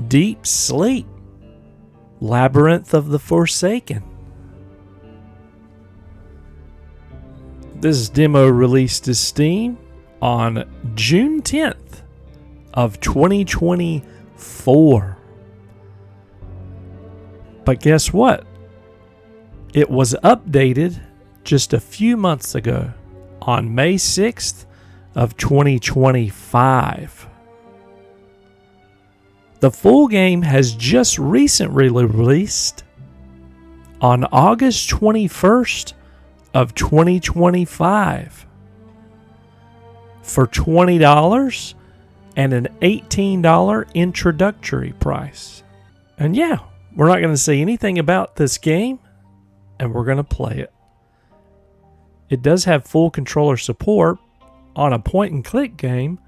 Deep Sleep, Labyrinth of the Forsaken. This demo released to Steam on June 10th of 2024. But guess what? It was updated just a few months ago on May 6th of 2025. The full game has just recently released on August 21st of 2025 for $20 and an $18 introductory price. And yeah, we're not going to say anything about this game, and we're going to play it. It does have full controller support on a point and click game,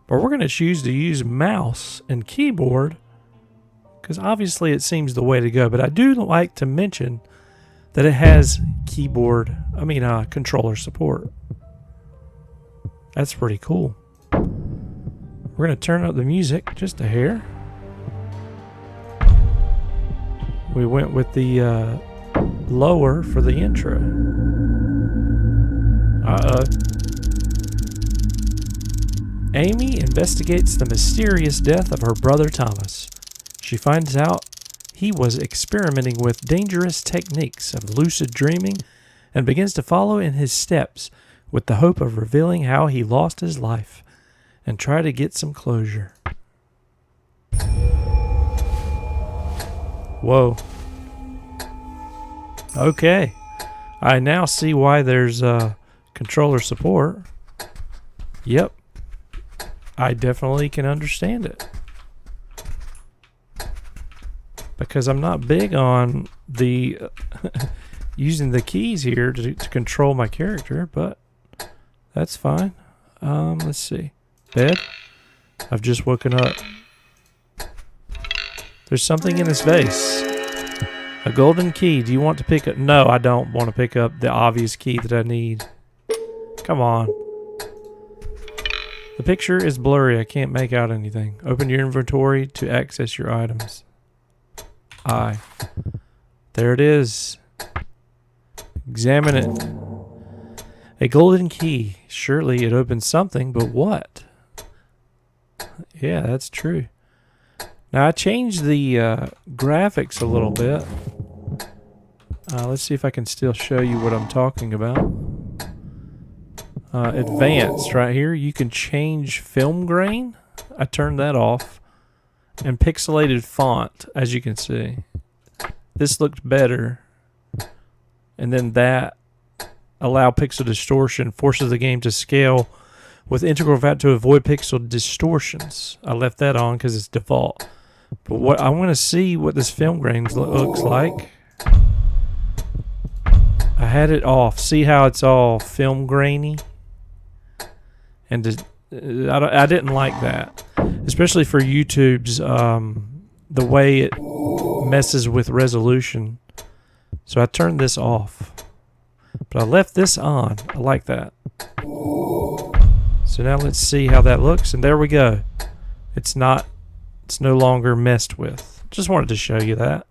but we're going to choose to use mouse and keyboard because obviously it seems the way to go. But I do like to mention that it has controller support. That's pretty cool. We're going to turn up the music just a hair. We went with the lower for the intro. Amy investigates the mysterious death of her brother Thomas. She finds out he was experimenting with dangerous techniques of lucid dreaming and begins to follow in his steps with the hope of revealing how he lost his life and try to get some closure. Whoa. Okay. I now see why there's controller support. Yep. I definitely can understand it. Because I'm not big on the using the keys here to control my character, but that's fine. Let's see. Bed. I've just woken up. There's something in this vase. A golden key. Do you want to pick up? No, I don't want to pick up the obvious key that I need. Come on. The picture is blurry. I can't make out anything. Open your inventory to access your items. There it is. Examine it. A golden key. Surely it opens something, but what? Yeah, that's true. Now I changed the graphics a little bit. Let's see if I can still show you what I'm talking about. Advanced right here. You can change film grain. I turned that off. And pixelated font, as you can see. This looked better. And then that allow pixel distortion forces the game to scale with integral value to avoid pixel distortions. I left that on because it's default. But what I want to see what this film grain looks like. I had it off. See how it's all film grainy? And I didn't like that. Especially for YouTube's, the way it messes with resolution. So I turned this off. But I left this on. I like that. So now let's see how that looks. And there we go. It's no longer messed with. Just wanted to show you that.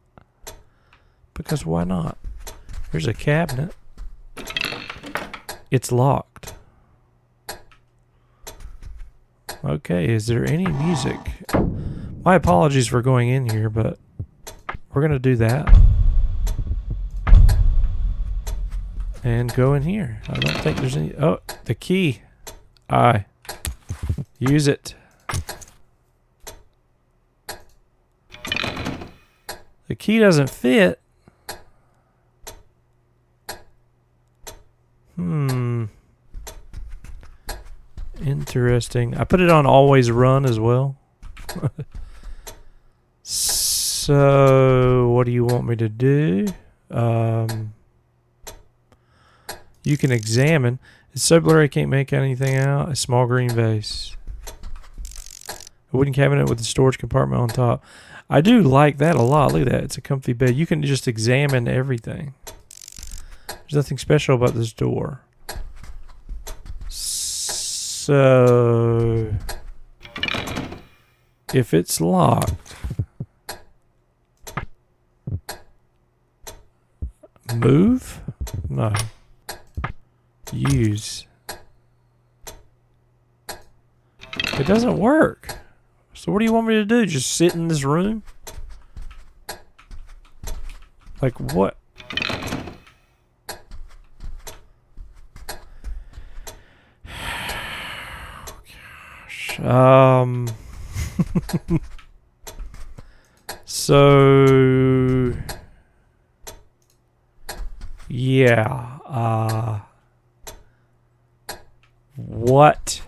Because why not? Here's a cabinet. It's locked. Okay, is there any music? My apologies for going in here, but we're going to do that. And go in here. I don't think there's any... Oh, the key. Use it. The key doesn't fit. Interesting. I put it on always run as well. So, what do you want me to do? You can examine. It's so blurry I can't make anything out. A small green vase. A wooden cabinet with a storage compartment on top. I do like that a lot. Look at that. It's a comfy bed. You can just examine everything. There's nothing special about this door. So, if it's locked, Move? No. Use. It doesn't work. So what do you want me to do? Just sit in this room? Like what? Gosh. So yeah. What?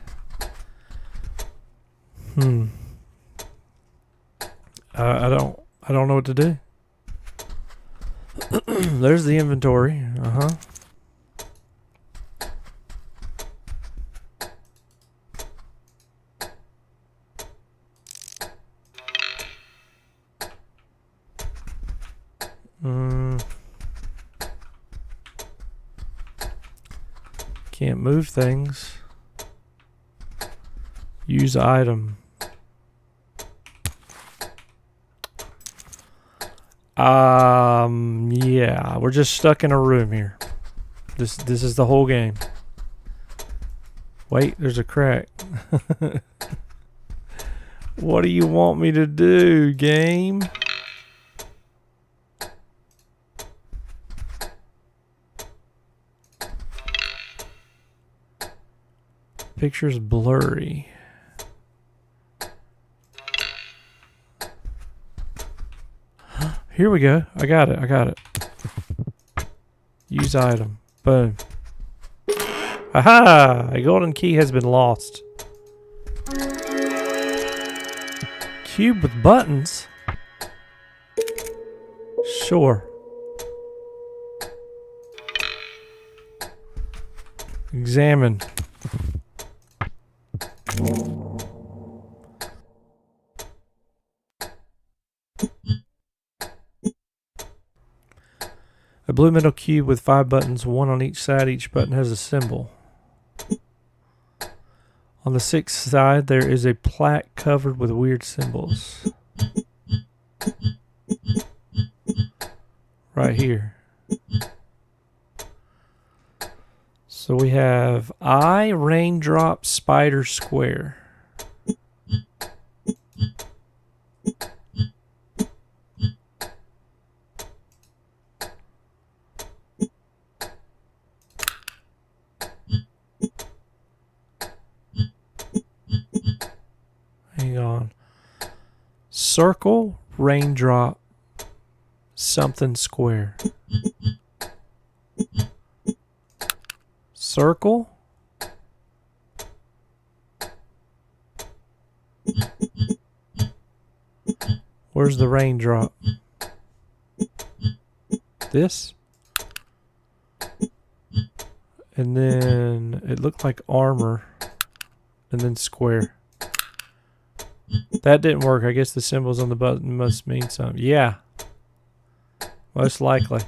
I don't know what to do. There's the inventory. Can't move things. Use item. Yeah, we're just stuck in a room here. This is the whole game. Wait, there's a crack. What do you want me to do, game? Picture's blurry. Here we go. I got it. Use item. Boom. Aha! A golden key has been lost. Cube with buttons? Sure. Examine. A blue metal cube with 5 buttons, 1 on each side. Each button has a symbol. On the 6th side, there is a plaque covered with weird symbols. Right here. So we have eye, raindrop, spider, square. Hang on. Circle, raindrop, something square. Circle. Where's the raindrop? This? And then it looked like armor. And then square. That didn't work. I guess the symbols on the button must mean something. Yeah. Most likely.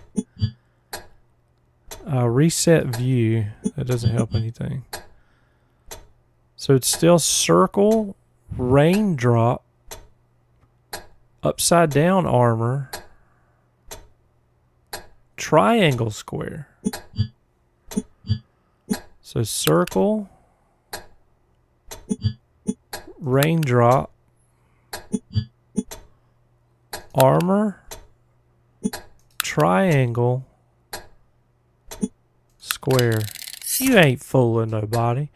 Reset view. That doesn't help anything. So it's still circle, raindrop, upside down armor, triangle square. So circle, raindrop, armor, triangle, square. You ain't fooling nobody.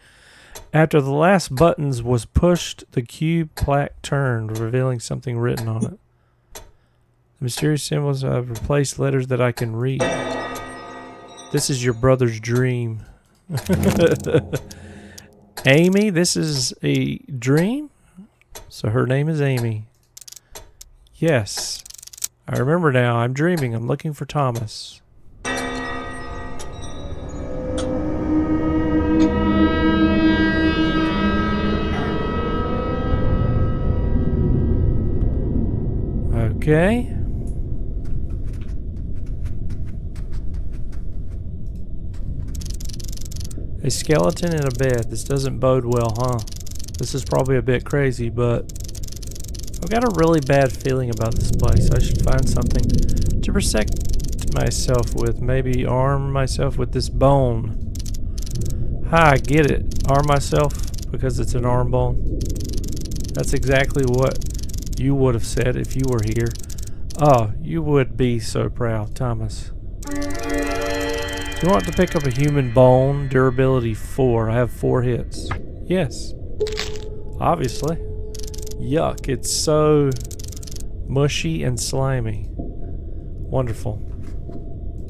After the last buttons was pushed, the cube plaque turned, revealing something written on it. The mysterious symbols have replaced letters that I can read. This is your brother's dream. Amy, this is a dream? So her name is Amy. Yes. I remember now. I'm dreaming. I'm looking for Thomas. Okay. A skeleton in a bed. This doesn't bode well, huh? This is probably a bit crazy, but I've got a really bad feeling about this place. I should find something to hit myself with? Maybe arm myself with this bone. Ha, I get it. Arm myself because it's an arm bone. That's exactly what you would have said if you were here. Oh, you would be so proud, Thomas. Do you want to pick up a human bone? Durability 4. I have 4 hits. Yes. Obviously. Yuck. It's so mushy and slimy. Wonderful.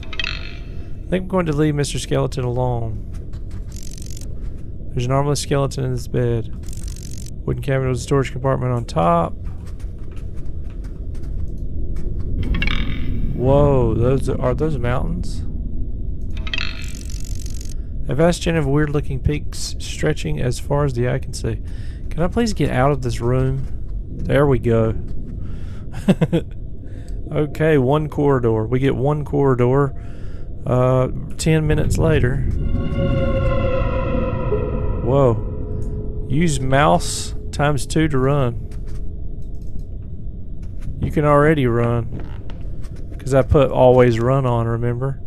I think I'm going to leave Mr. Skeleton alone. There's an armless skeleton in this bed. Wooden cabinet with a storage compartment on top. Whoa, are those mountains? A vast chain of weird looking peaks stretching as far as the eye can see. Can I please get out of this room? There we go. Okay, one corridor. We get one corridor 10 minutes later. Whoa. Use mouse times 2 to run. You can already run. Because I put always run on, remember?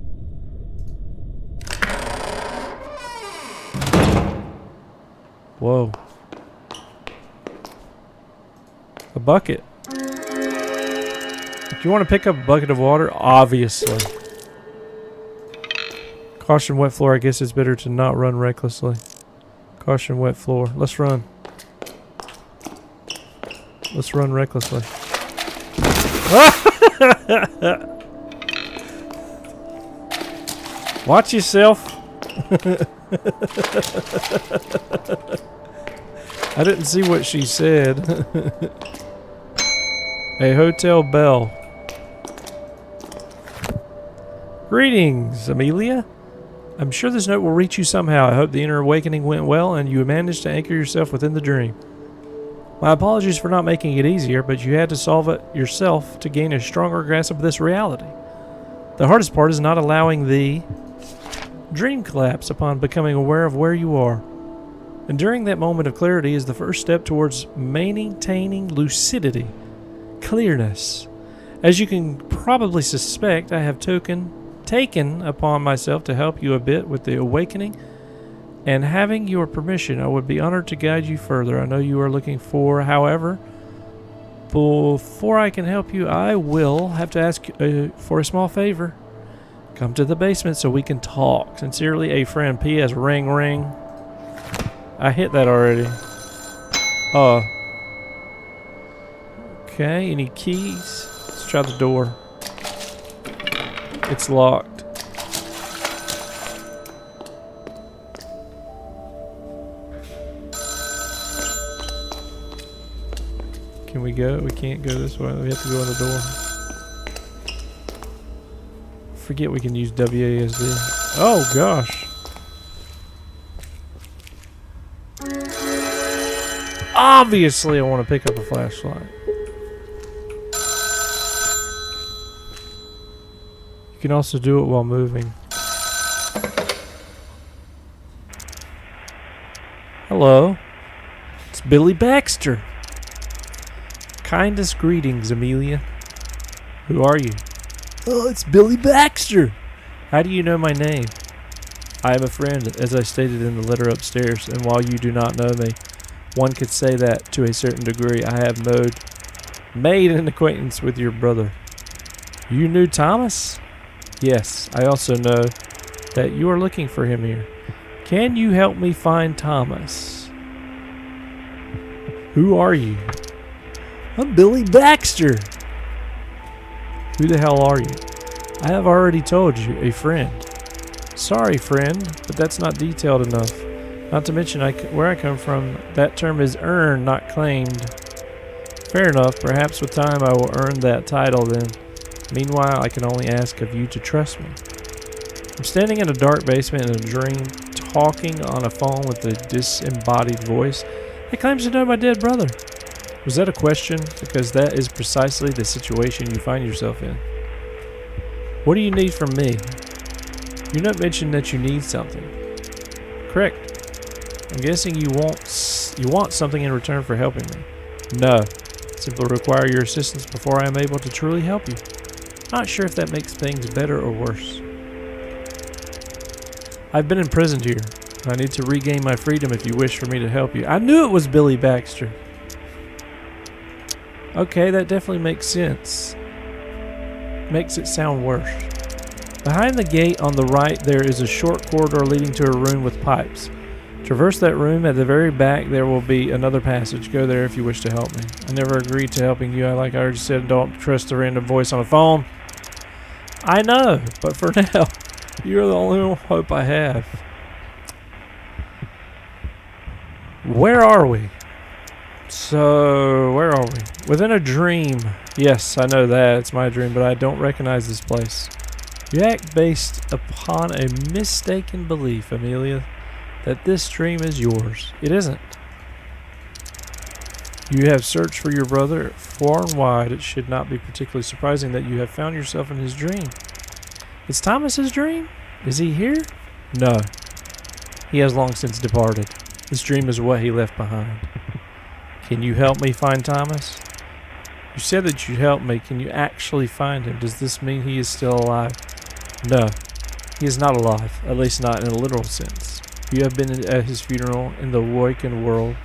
Whoa. A bucket. Do you want to pick up a bucket of water? Obviously. Caution wet floor. I guess it's better to not run recklessly. Caution wet floor. Let's run. Let's run recklessly. Watch yourself. I didn't see what she said. A hotel bell. Greetings, Amelia. I'm sure this note will reach you somehow. I hope the inner awakening went well and you managed to anchor yourself within the dream. My apologies for not making it easier, but you had to solve it yourself to gain a stronger grasp of this reality. The hardest part is not allowing the dream collapse upon becoming aware of where you are. And during that moment of clarity is the first step towards maintaining lucidity, clearness. As you can probably suspect, I have taken upon myself to help you a bit with the awakening, and having your permission, I would be honored to guide you further. I know you are looking for, however, before I can help you, I will have to ask for a small favor. Come to the basement so we can talk. Sincerely, a friend. P.S. Ring, ring. I hit that already. Okay, any keys? Let's try the door. It's locked. Can we go? We can't go this way. We have to go in the door. Forget we can use WASD. Oh gosh. Obviously I want to pick up a flashlight. You can also do it while moving. Hello. It's Billy Baxter. Kindest greetings, Amelia. Who are you? Oh, it's Billy Baxter. How do you know my name? I am a friend, as I stated in the letter upstairs, and while you do not know me, one could say that to a certain degree I have made an acquaintance with your brother. You knew Thomas? Yes, I also know that you are looking for him here. Can you help me find Thomas? Who are you? I'm Billy Baxter. Who the hell are you? I have already told you, a friend. Sorry, friend, but that's not detailed enough. Not to mention where I come from, that term is earned, not claimed. Fair enough, perhaps with time I will earn that title then. Meanwhile, I can only ask of you to trust me. I'm standing in a dark basement in a dream, talking on a phone with a disembodied voice that claims to know my dead brother. Was that a question? Because that is precisely the situation you find yourself in. What do you need from me? You not mentioned that you need something. Correct. I'm guessing you want something in return for helping me. No. Simply require your assistance before I am able to truly help you. Not sure if that makes things better or worse. I've been imprisoned here. I need to regain my freedom if you wish for me to help you. I knew it was Billy Baxter. Okay, that definitely makes sense. Makes it sound worse. Behind the gate on the right, there is a short corridor leading to a room with pipes. Traverse that room. At the very back, there will be another passage. Go there if you wish to help me. I never agreed to helping you. Like I already said, don't trust the random voice on the phone. I know, but for now, you're the only hope I have. Where are we? So, where are we? Within a dream. Yes, I know that. It's my dream, but I don't recognize this place. You act based upon a mistaken belief, Amelia, that this dream is yours. It isn't. You have searched for your brother far and wide. It should not be particularly surprising that you have found yourself in his dream. It's Thomas's dream? Is he here? No. He has long since departed. This dream is what he left behind. Can you help me find Thomas? You said that you'd help me. Can you actually find him? Does this mean he is still alive? No. He is not alive. At least not in a literal sense. You have been at his funeral in the awakened world.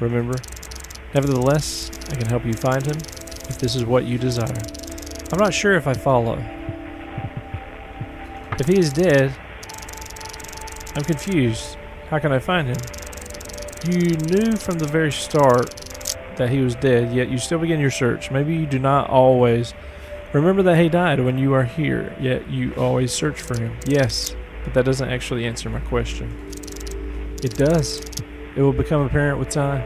Remember? Nevertheless, I can help you find him if this is what you desire. I'm not sure if I follow. If he is dead, I'm confused. How can I find him? You knew from the very start that he was dead, yet you still begin your search. Maybe you do not always remember that he died when you are here, yet you always search for him. Yes, but that doesn't actually answer my question. It does. It will become apparent with time.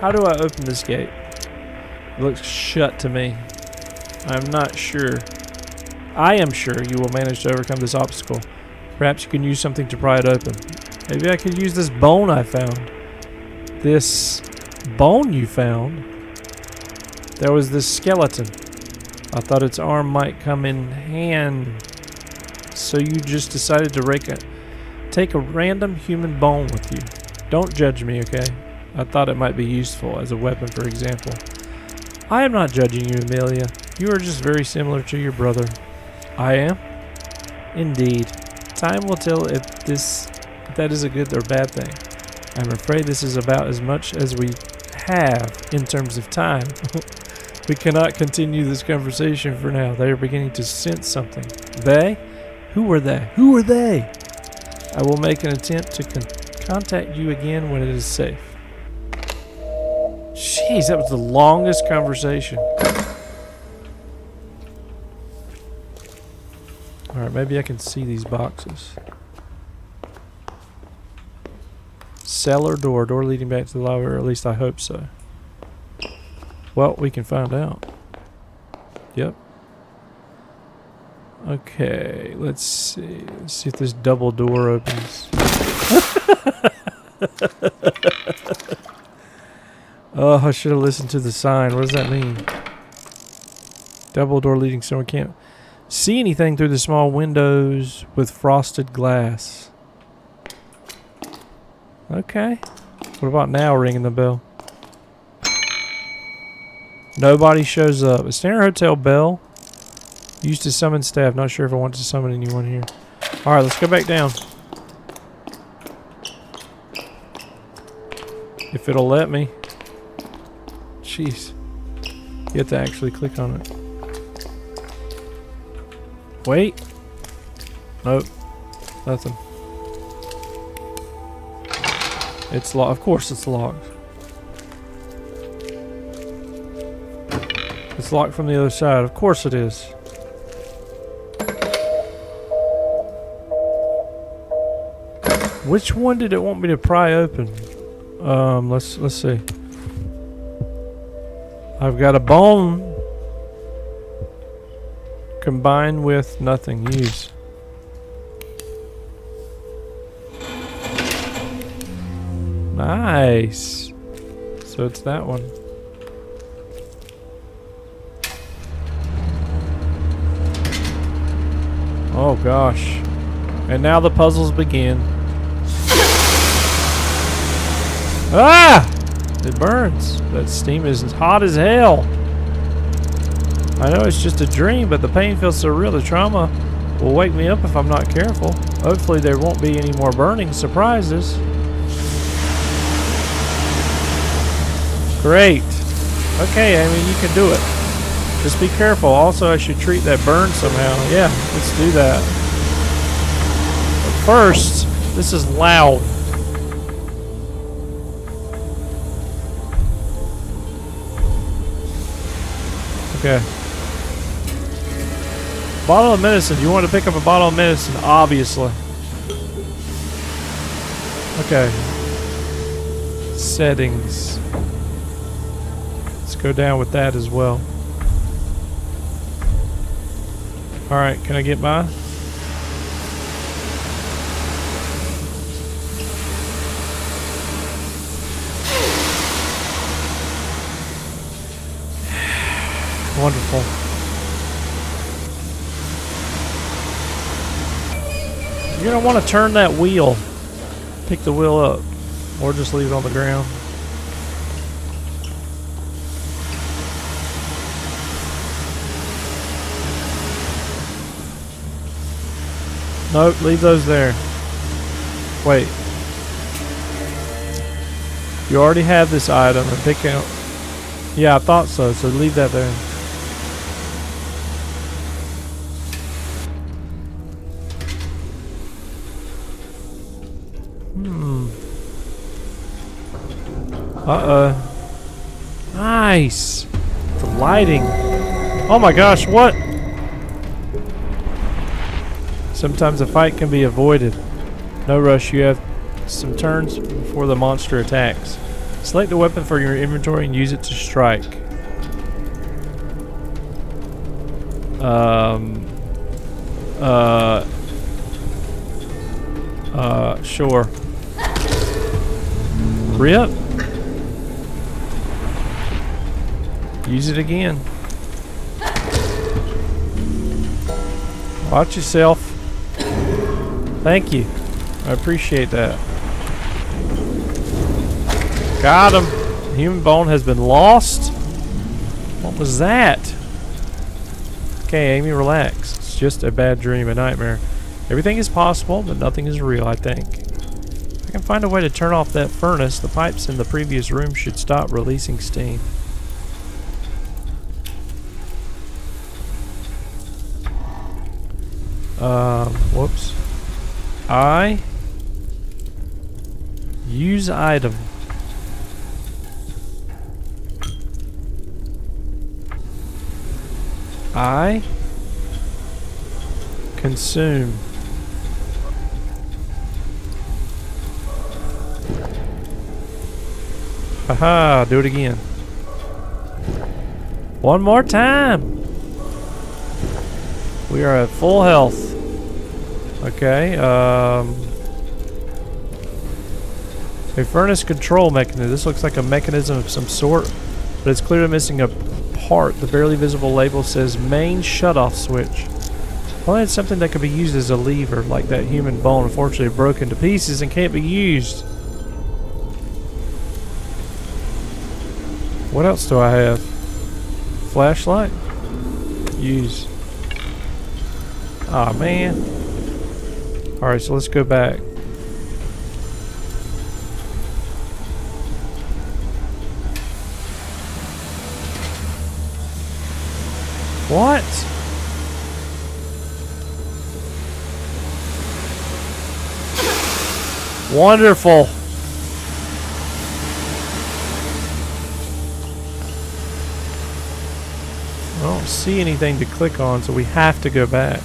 How do I open this gate? It looks shut to me. I'm not sure. I am sure you will manage to overcome this obstacle. Perhaps you can use something to pry it open. Maybe I could use this bone I found. This bone you found? There was this skeleton. I thought its arm might come in hand. So you just decided to take a random human bone with you. Don't judge me, okay? I thought it might be useful as a weapon, for example. I am not judging you, Amelia. You are just very similar to your brother. I am? Indeed. Time will tell if that is a good or bad thing. I'm afraid this is about as much as we have in terms of time. We cannot continue this conversation for now. They are beginning to sense something. They? Who were they? Who are they? I will make an attempt to contact you again when it is safe. Jeez, that was the longest conversation. Alright, maybe I can see these boxes. Cellar door. Door leading back to the library, or at least I hope so. Well, we can find out. Yep. Okay, let's see. Let's see if this double door opens. Oh, I should have listened to the sign. What does that mean? Double door leading somewhere. Can't see anything through the small windows with frosted glass. Okay. What about now ringing the bell? Nobody shows up. A Standard Hotel bell used to summon staff. Not sure if I want to summon anyone here. Alright, let's go back down. If it'll let me. Jeez. You have to actually click on it. Wait. Nope. Nothing. It's locked. Of course it's locked. It's locked from the other side. Of course it is. Which one did it want me to pry open? Let's see. I've got a bone combined with nothing. Use. Nice. So it's that one. Oh gosh. And now the puzzles begin. Ah! It burns. That steam is hot as hell. I know it's just a dream, but the pain feels so real. The trauma will wake me up if I'm not careful. Hopefully there won't be any more burning surprises. Great. Okay, Amy, you can do it. Just be careful. Also, I should treat that burn somehow. Yeah, let's do that. But first, this is loud. Okay. Bottle of medicine. You want to pick up a bottle of medicine, obviously. Okay. Settings. Let's go down with that as well. Alright, can I get by? Wonderful. You're going to want to turn that wheel. Pick the wheel up. Or just leave it on the ground. Nope, leave those there. Wait. You already have this item and pick out. Yeah, I thought so, so leave that there. Uh-oh. Nice. The lighting. Oh my gosh, what? Sometimes a fight can be avoided. No rush, you have some turns before the monster attacks. Select the weapon for your inventory and use it to strike. Sure. Rip. Use it again. Watch yourself. Thank you. I appreciate that. Got him. Human bone has been lost. What was that? Okay, Amy, relax. It's just a bad dream, a nightmare. Everything is possible, but nothing is real, I think. If I can find a way to turn off that furnace, the pipes in the previous room should stop releasing steam. Whoops. Use item. Consume. Haha, do it again. One more time. We are at full health. Okay, a furnace control mechanism. This looks like a mechanism of some sort, but it's clearly missing a part. The barely visible label says main shutoff switch. Well, it's something that could be used as a lever, like that human bone. Unfortunately, broken to pieces and can't be used. What else do I have? Flashlight? Use. Aw, man. Alright, so let's go back. What? Wonderful. I don't see anything to click on, so we have to go back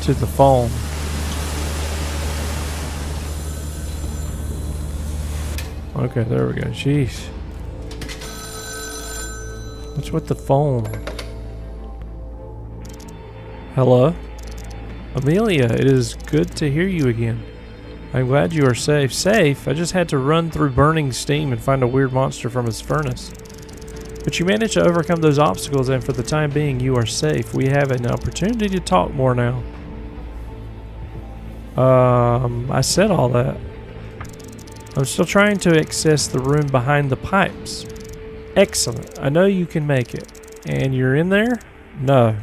to the phone. Okay, there we go. Jeez. What's with the phone? Hello? Amelia, it is good to hear you again. I'm glad you are safe. Safe? I just had to run through burning steam and find a weird monster from his furnace. But you managed to overcome those obstacles, and for the time being, you are safe. We have an opportunity to talk more now. I said all that. I'm still trying to access the room behind the pipes. Excellent. I know you can make it. And you're in there? No.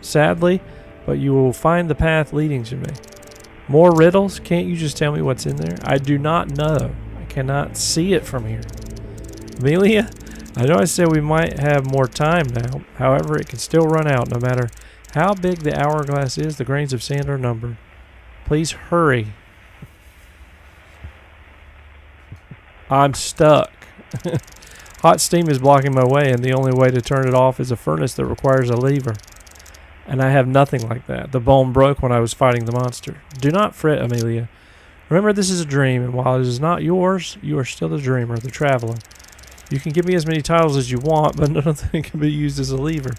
Sadly, but you will find the path leading to me. More riddles? Can't you just tell me what's in there? I do not know. I cannot see it from here. Amelia, I know I said we might have more time now. However, it can still run out no matter how big the hourglass is. The grains of sand are numbered. Please hurry. I'm stuck. Hot steam is blocking my way, and the only way to turn it off is a furnace that requires a lever. And I have nothing like that. The bone broke when I was fighting the monster. Do not fret, Amelia. Remember, this is a dream, and while it is not yours, you are still the dreamer, the traveler. You can give me as many titles as you want, but none of them can be used as a lever.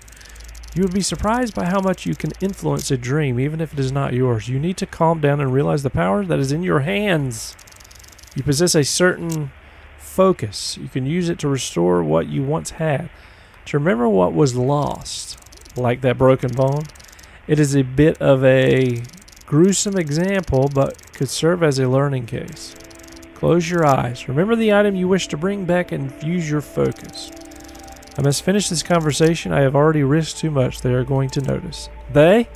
You would be surprised by how much you can influence a dream, even if it is not yours. You need to calm down and realize the power that is in your hands. You possess a certain focus. You can use it to restore what you once had, to remember what was lost, like that broken bone. It is a bit of a gruesome example, but could serve as a learning case. Close your eyes. Remember the item you wish to bring back and use your focus. I must finish this conversation. I have already risked too much. They are going to notice. They?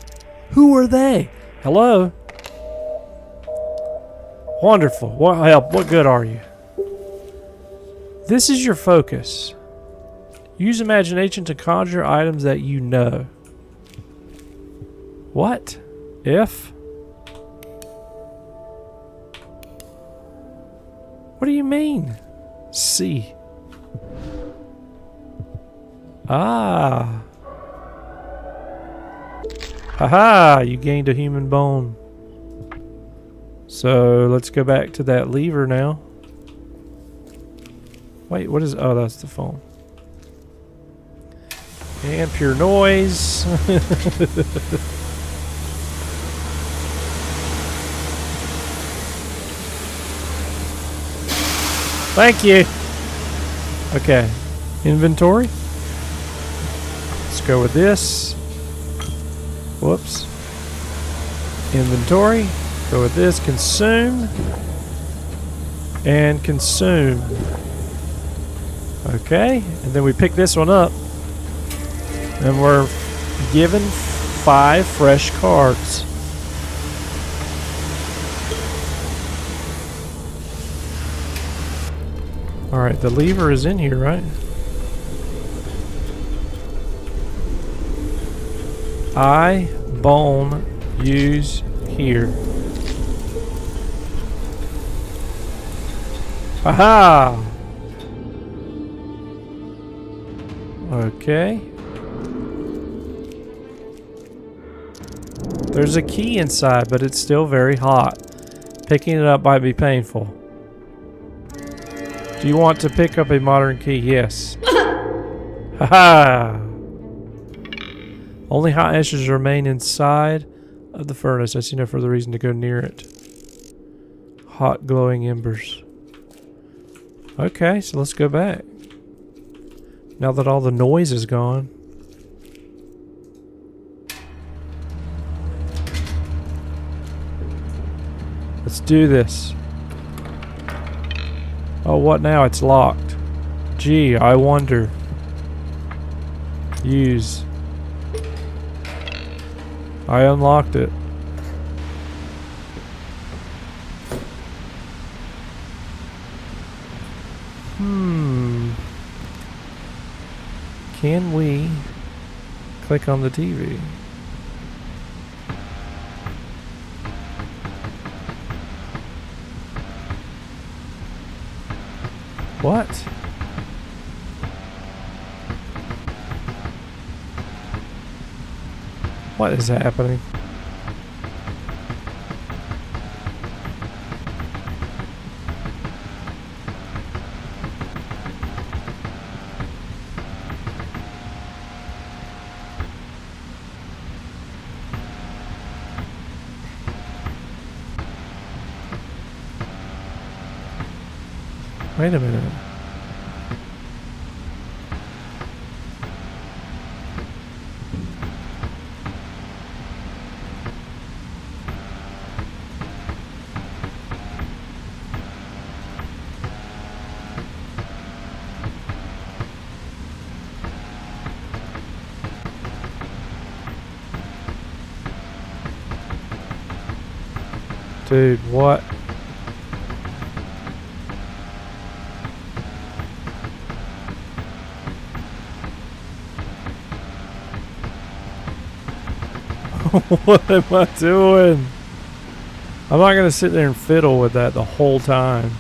Who are they? Hello? Wonderful. What help? What good are you? This is your focus. Use imagination to conjure items that you know. What? If? What do you mean? See. Ah. Haha, you gained a human bone. So let's go back to that lever now. Wait, what is... Oh, that's the phone. And pure noise. Thank you. Okay. Inventory. Let's go with this. Whoops. Inventory. Go with this. Consume. And consume. Okay. And then we pick this one up. And we're given 5 fresh cards. Alright, the lever is in here, right? I bone use here. Aha! Okay. There's a key inside, but it's still very hot. Picking it up might be painful. Do you want to pick up a modern key? Yes. Haha! Only hot ashes remain inside of the furnace. I see no further reason to go near it. Hot glowing embers. Okay, so let's go back. Now that all the noise is gone. Let's do this. Oh, what now? It's locked. Gee, I wonder. Use. I unlocked it. Can we click on the TV? What? What is happening? Wait a minute. Dude, what? What am I doing? I'm not going to sit there and fiddle with that the whole time.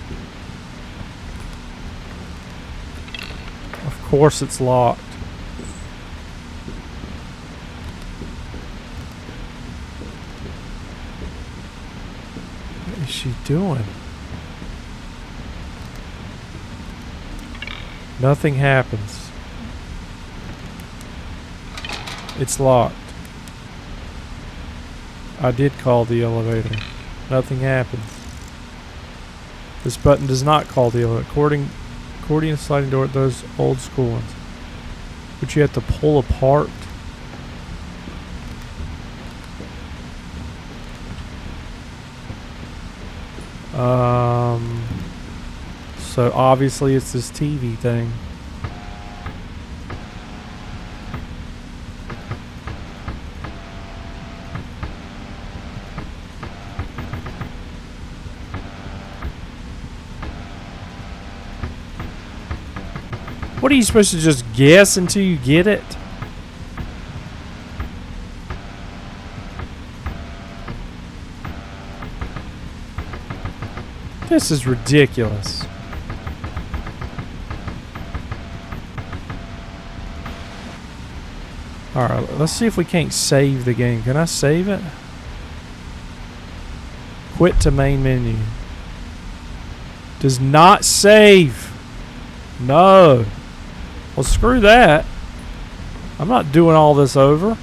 Of course it's locked. What is she doing? Nothing happens. It's locked. I did call the elevator. Nothing happens. This button does not call the elevator. Accordion sliding door, those old school ones. Which you have to pull apart. So obviously it's this TV thing. What are you supposed to just guess until you get it? This is ridiculous. Alright, let's see if we can't save the game. Can I save it? Quit to main menu. Does not save. No. Well, screw that. I'm not doing all this over.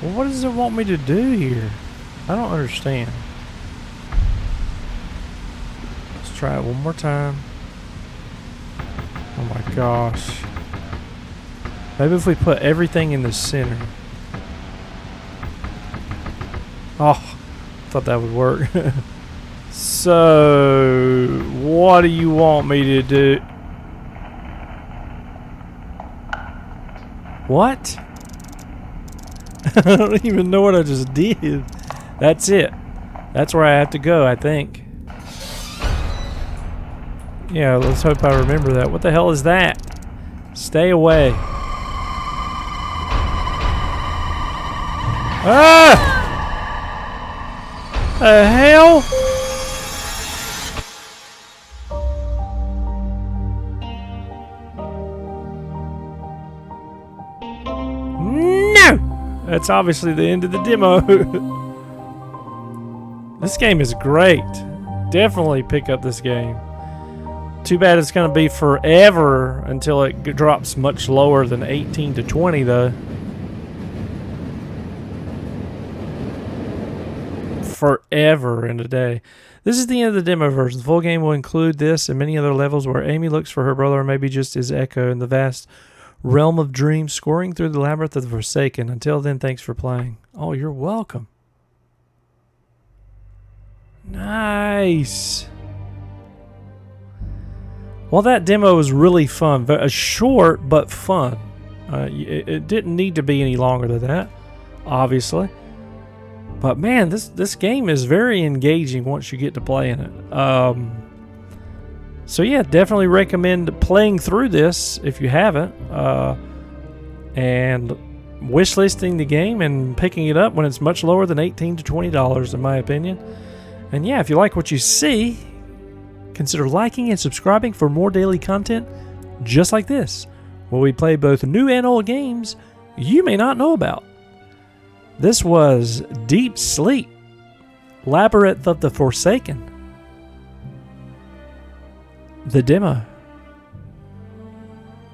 Well, what does it want me to do here? I don't understand. Let's try it one more time. Oh my gosh. Maybe if we put everything in the center. Oh, thought that would work. So, what do you want me to do? What? I don't even know what I just did. That's it. That's where I have to go, I think. Yeah, let's hope I remember that. What the hell is that? Stay away. Ah! The hell? No! That's obviously the end of the demo. This game is great. Definitely pick up this game. Too bad it's going to be forever until it drops much lower than 18 to 20 though. Forever in a day. This is the end of the demo version. The full game will include this and many other levels where Amy looks for her brother or maybe just his echo in the vast realm of dreams, scoring through the labyrinth of the Forsaken. Until then, thanks for playing. Oh, you're welcome. Nice. Well, that demo was really fun. Short, but fun. It didn't need to be any longer than that, obviously. But man, this game is very engaging once you get to playing it. So yeah, definitely recommend playing through this if you haven't. And wishlisting the game and picking it up when it's much lower than $18 to $20 in my opinion. And yeah, if you like what you see, consider liking and subscribing for more daily content just like this, where we play both new and old games you may not know about. This was Deep Sleep, Labyrinth of the Forsaken, the demo.